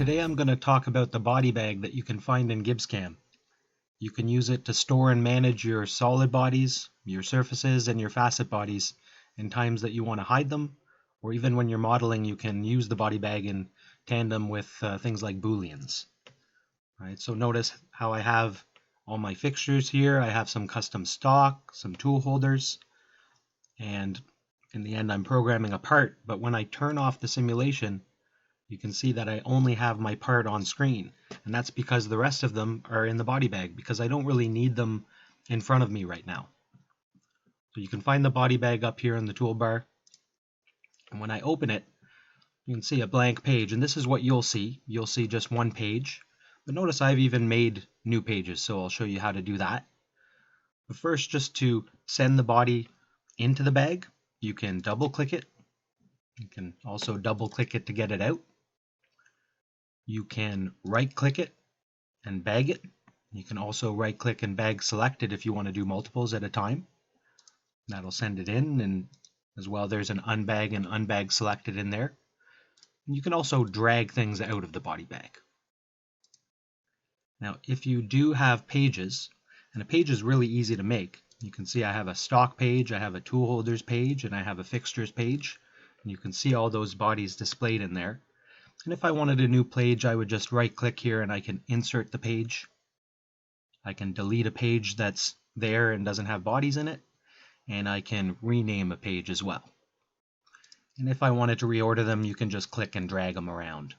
Today I'm going to talk about the body bag that you can find in GibbsCAM. You can use it to store and manage your solid bodies, your surfaces, and your facet bodies in times that you want to hide them, or even when you're modeling you can use the body bag in tandem with things like Booleans. Right, so notice how I have all my fixtures here. I have some custom stock, some tool holders, and in the end I'm programming a part, but when I turn off the simulation you can see that I only have my part on screen, and that's because the rest of them are in the body bag because I don't really need them in front of me right now. So you can find the body bag up here in the toolbar, and when I open it you can see a blank page, and this is what you'll see. You'll see just one page, but notice I've even made new pages, so I'll show you how to do that. But first, just to send the body into the bag, you can double click it. You can also double click it to get it out. You can right click it and bag it. You can also right click and bag selected if you want to do multiples at a time. That'll send it in, and as well there's an unbag and unbag selected in there. And you can also drag things out of the body bag. Now if you do have pages, and a page is really easy to make, you can see I have a stock page, I have a tool holders page, and I have a fixtures page. And you can see all those bodies displayed in there. And if I wanted a new page, I would just right click here and I can insert the page. I can delete a page that's there and doesn't have bodies in it, and I can rename a page as well. And if I wanted to reorder them, you can just click and drag them around.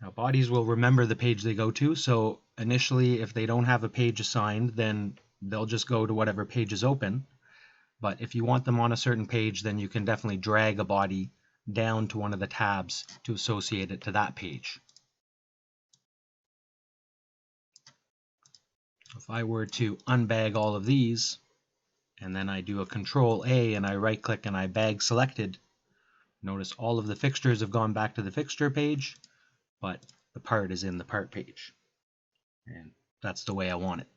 Now bodies will remember the page they go to, so initially if they don't have a page assigned, then they'll just go to whatever page is open. But if you want them on a certain page, then you can definitely drag a body down to one of the tabs to associate it to that page. If I were to unbag all of these, and then I do a Control A and I right click and I bag selected, notice all of the fixtures have gone back to the fixture page, but the part is in the part page. And that's the way I want it.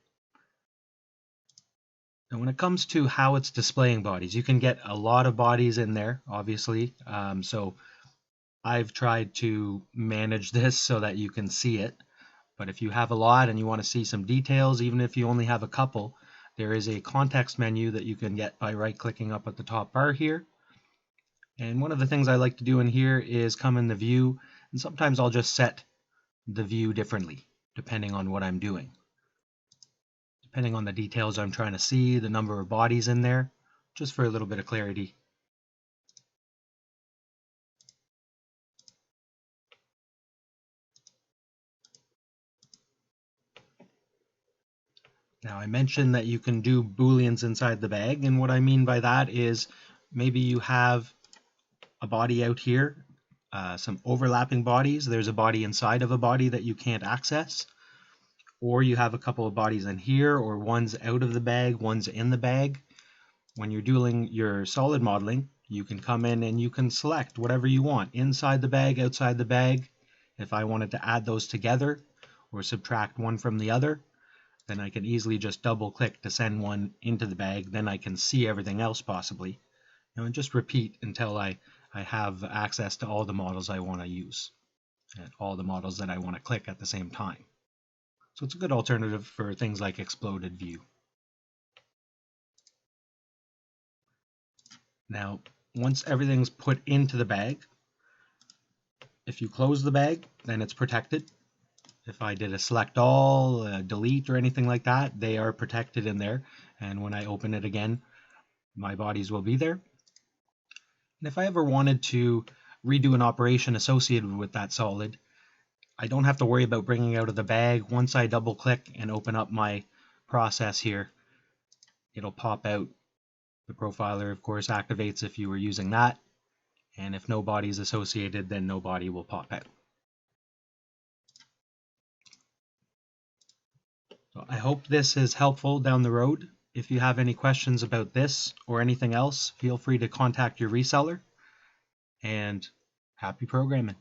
And when it comes to how it's displaying bodies, you can get a lot of bodies in there, obviously. So I've tried to manage this so that you can see it. But if you have a lot and you want to see some details, even if you only have a couple, there is a context menu that you can get by right-clicking up at the top bar here. And one of the things I like to do in here is come in the view, and sometimes I'll just set the view differently, depending on what I'm doing. Depending on the details I'm trying to see, the number of bodies in there, just for a little bit of clarity. Now I mentioned that you can do Booleans inside the bag, and what I mean by that is maybe you have a body out here, some overlapping bodies. There's a body inside of a body that you can't access. Or you have a couple of bodies in here, or one's out of the bag, one's in the bag. When you're doing your solid modeling, you can come in and you can select whatever you want, inside the bag, outside the bag. If I wanted to add those together or subtract one from the other, then I can easily just double click to send one into the bag. Then I can see everything else possibly. And just repeat until I have access to all the models I want to use, and all the models that I want to click at the same time. So it's a good alternative for things like exploded view. Now, once everything's put into the bag, if you close the bag, then it's protected. If I did a select all, delete, or anything like that, they are protected in there. And when I open it again, my bodies will be there. And if I ever wanted to redo an operation associated with that solid, I don't have to worry about bringing it out of the bag. Once I double click and open up my process here, it'll pop out. The profiler, of course, activates if you were using that. And if no body is associated, then no body will pop out. So I hope this is helpful down the road. If you have any questions about this or anything else, feel free to contact your reseller. And happy programming.